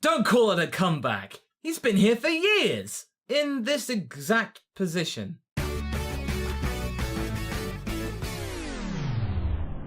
Don't call it a comeback. He's been here for years, in this exact position.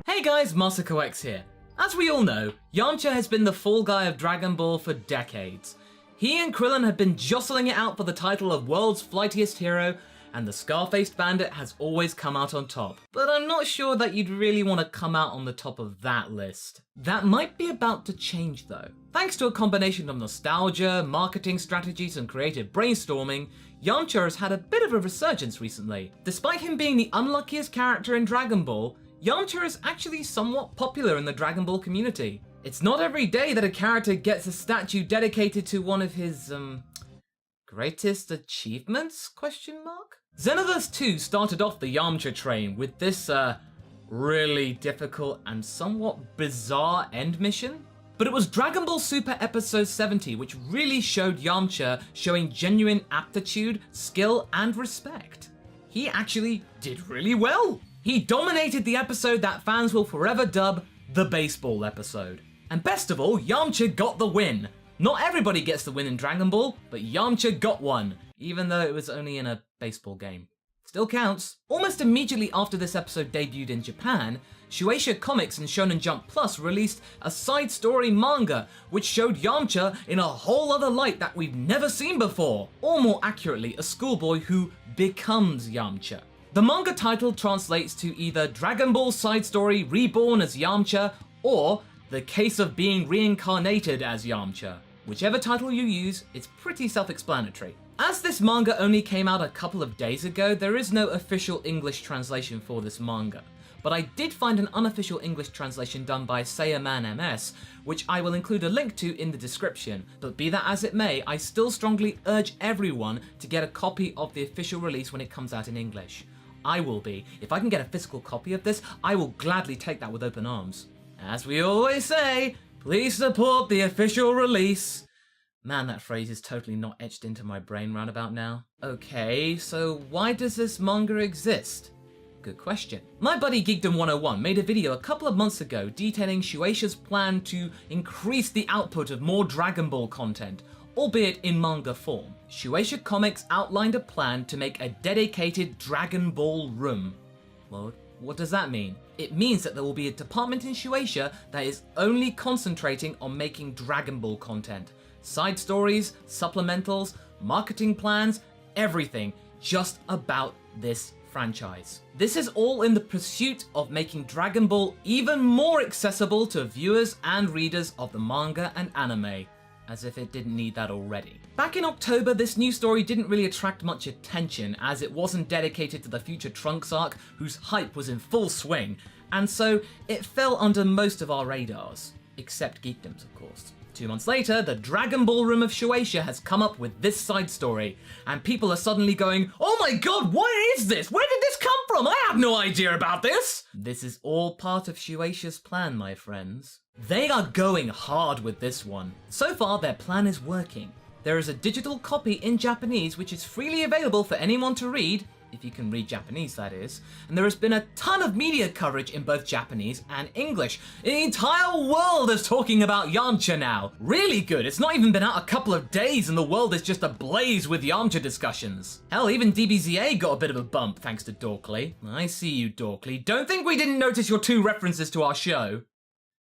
Hey guys, Masako X here. As we all know, Yamcha has been the fall guy of Dragon Ball for decades. He and Krillin have been jostling it out for the title of world's flightiest hero, and the scar-faced bandit has always come out on top. But I'm not sure that you'd really want to come out on the top of that list. That might be about to change though. Thanks to a combination of nostalgia, marketing strategies, and creative brainstorming, Yamcha has had a bit of a resurgence recently. Despite him being the unluckiest character in Dragon Ball, Yamcha is actually somewhat popular in the Dragon Ball community. It's not every day that a character gets a statue dedicated to one of his, greatest achievements, ? Xenoverse 2 started off the Yamcha train with this, really difficult and somewhat bizarre end mission. But it was Dragon Ball Super Episode 70 which really showed Yamcha showing genuine aptitude, skill, and respect. He actually did really well. He dominated the episode that fans will forever dub the baseball episode. And best of all, Yamcha got the win. Not everybody gets the win in Dragon Ball, but Yamcha got one, even though it was only in a baseball game. Still counts. Almost immediately after this episode debuted in Japan, Shueisha Comics and Shonen Jump Plus released a side story manga which showed Yamcha in a whole other light that we've never seen before. Or more accurately, a schoolboy who becomes Yamcha. The manga title translates to either Dragon Ball Side Story Reborn as Yamcha or The Case of Being Reincarnated as Yamcha. Whichever title you use, it's pretty self-explanatory. As this manga only came out a couple of days ago, there is no official English translation for this manga. But I did find an unofficial English translation done by Sayaman MS, which I will include a link to in the description. But be that as it may, I still strongly urge everyone to get a copy of the official release when it comes out in English. I will be. If I can get a physical copy of this, I will gladly take that with open arms. As we always say, please support the official release. Man, that phrase is totally not etched into my brain right about now. Okay, so why does this manga exist? Good question. My buddy Geekdom 101 made a video a couple of months ago detailing Shueisha's plan to increase the output of more Dragon Ball content, albeit in manga form. Shueisha Comics outlined a plan to make a dedicated Dragon Ball room. Well, what does that mean? It means that there will be a department in Shueisha that is only concentrating on making Dragon Ball content. Side stories, supplementals, marketing plans, everything just about this franchise. This is all in the pursuit of making Dragon Ball even more accessible to viewers and readers of the manga and anime. As if it didn't need that already. Back in October, this new story didn't really attract much attention as it wasn't dedicated to the future Trunks arc, whose hype was in full swing, and so it fell under most of our radars. Except Geekdom's, of course. 2 months later, the Dragon Ball room of Shueisha has come up with this side story, and people are suddenly going, "Oh my god, what is this? Where did this come from? I have no idea about this!" This is all part of Shueisha's plan, my friends. They are going hard with this one. So far, their plan is working. There is a digital copy in Japanese which is freely available for anyone to read, if you can read Japanese that is, and there has been a ton of media coverage in both Japanese and English. The entire world is talking about Yamcha now. Really good, it's not even been out a couple of days and the world is just ablaze with Yamcha discussions. Hell, even DBZA got a bit of a bump thanks to Dorkly. I see you, Dorkly. Don't think we didn't notice your 2 references to our show.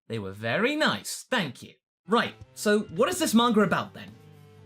They were very nice, thank you. Right, so what is this manga about then?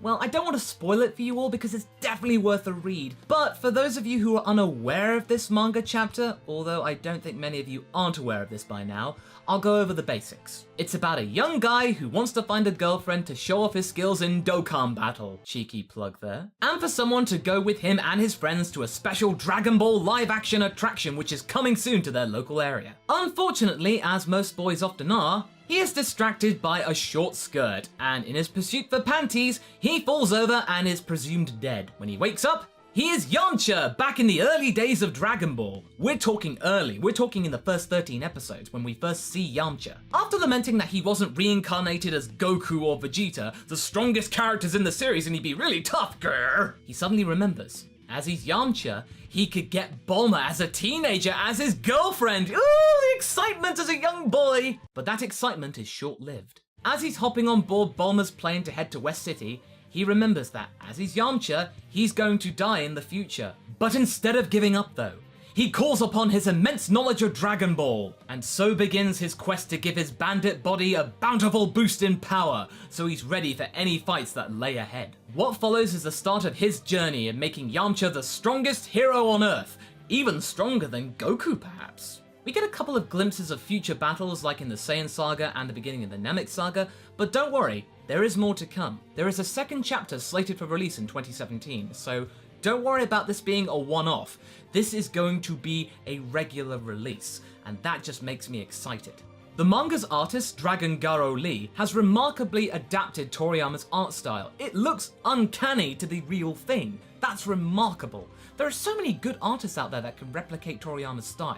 Well, I don't want to spoil it for you all because it's definitely worth a read, but for those of you who are unaware of this manga chapter, although I don't think many of you aren't aware of this by now, I'll go over the basics. It's about a young guy who wants to find a girlfriend to show off his skills in Dokkan battle, cheeky plug there, and for someone to go with him and his friends to a special Dragon Ball live action attraction which is coming soon to their local area. Unfortunately, as most boys often are, he is distracted by a short skirt, and in his pursuit for panties, he falls over and is presumed dead. When he wakes up, he is Yamcha, back in the early days of Dragon Ball. We're talking early, we're talking in the first 13 episodes when we first see Yamcha. After lamenting that he wasn't reincarnated as Goku or Vegeta, the strongest characters in the series and he'd be really tough, grr, he suddenly remembers. As he's Yamcha, he could get Bulma as a teenager as his girlfriend. Ooh, the excitement as a young boy! But that excitement is short-lived. As he's hopping on board Bulma's plane to head to West City, he remembers that, as he's Yamcha, he's going to die in the future. But instead of giving up though, he calls upon his immense knowledge of Dragon Ball, and so begins his quest to give his bandit body a bountiful boost in power, so he's ready for any fights that lay ahead. What follows is the start of his journey in making Yamcha the strongest hero on Earth, even stronger than Goku perhaps. We get a couple of glimpses of future battles like in the Saiyan Saga and the beginning of the Namek Saga, but don't worry, there is more to come. There is a second chapter slated for release in 2017, so don't worry about this being a one-off. This is going to be a regular release, and that just makes me excited. The manga's artist, Dragon Garo Lee, has remarkably adapted Toriyama's art style. It looks uncanny to the real thing. That's remarkable. There are so many good artists out there that can replicate Toriyama's style.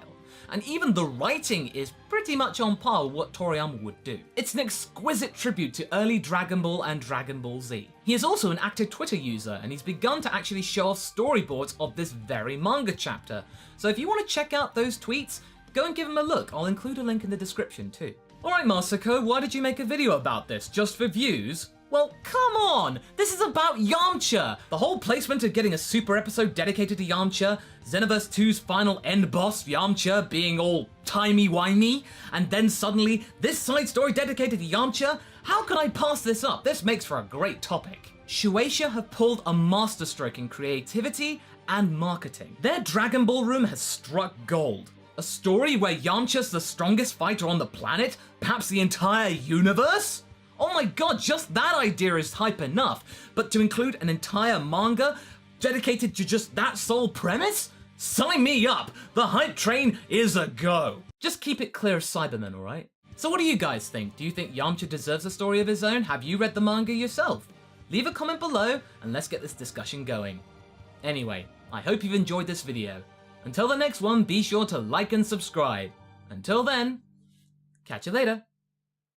And even the writing is pretty much on par with what Toriyama would do. It's an exquisite tribute to early Dragon Ball and Dragon Ball Z. He is also an active Twitter user, and he's begun to actually show off storyboards of this very manga chapter. So if you want to check out those tweets, go and give him a look. I'll include a link in the description too. Alright Masako, why did you make a video about this? Just for views? Well, come on! This is about Yamcha! The whole placement of getting a super episode dedicated to Yamcha, Xenoverse 2's final end boss, Yamcha, being all timey-wimey, and then suddenly this side story dedicated to Yamcha? How could I pass this up? This makes for a great topic. Shueisha have pulled a masterstroke in creativity and marketing. Their Dragon Ball room has struck gold. A story where Yamcha's the strongest fighter on the planet? Perhaps the entire universe? Oh my god, just that idea is hype enough, but to include an entire manga dedicated to just that sole premise? Sign me up! The hype train is a go! Just keep it clear of Cybermen, alright? So what do you guys think? Do you think Yamcha deserves a story of his own? Have you read the manga yourself? Leave a comment below and let's get this discussion going. Anyway, I hope you've enjoyed this video. Until the next one, be sure to like and subscribe. Until then, catch you later.